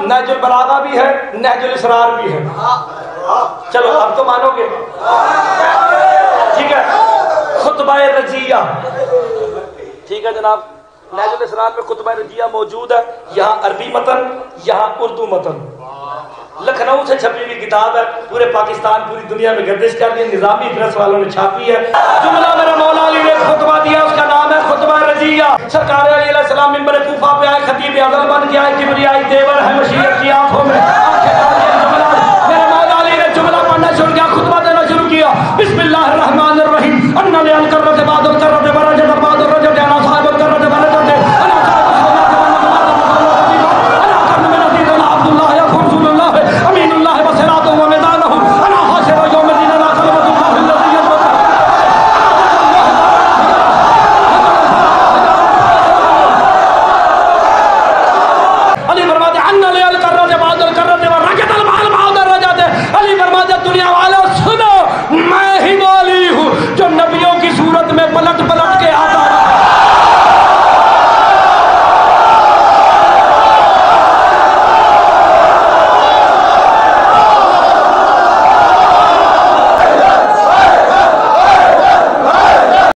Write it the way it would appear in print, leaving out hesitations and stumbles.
नहजुल बलागा भी है, नहजुल इसरार भी है। चलो अब तो मानोगे, ठीक है। खुतबा रजिया, ठीक है जनाब, नहजुल इसरार में खुतबा रजिया मौजूद है। यहाँ अरबी मतन, यहाँ उर्दू मतन। लखनऊ से छपी हुई किताब है, पूरे पाकिस्तान पूरी दुनिया में गर्दिश कर दी, निजामी प्रेस वालों ने छापी है। जुमला मेरा मौला अली ने खुतबा दिया, उसका नाम है खुतबा रजिया। सरकार अलैहिस्सलाम मिंबर कूफा पे आए, खतीब अज़ल बन के आए, किबरियाई देवर है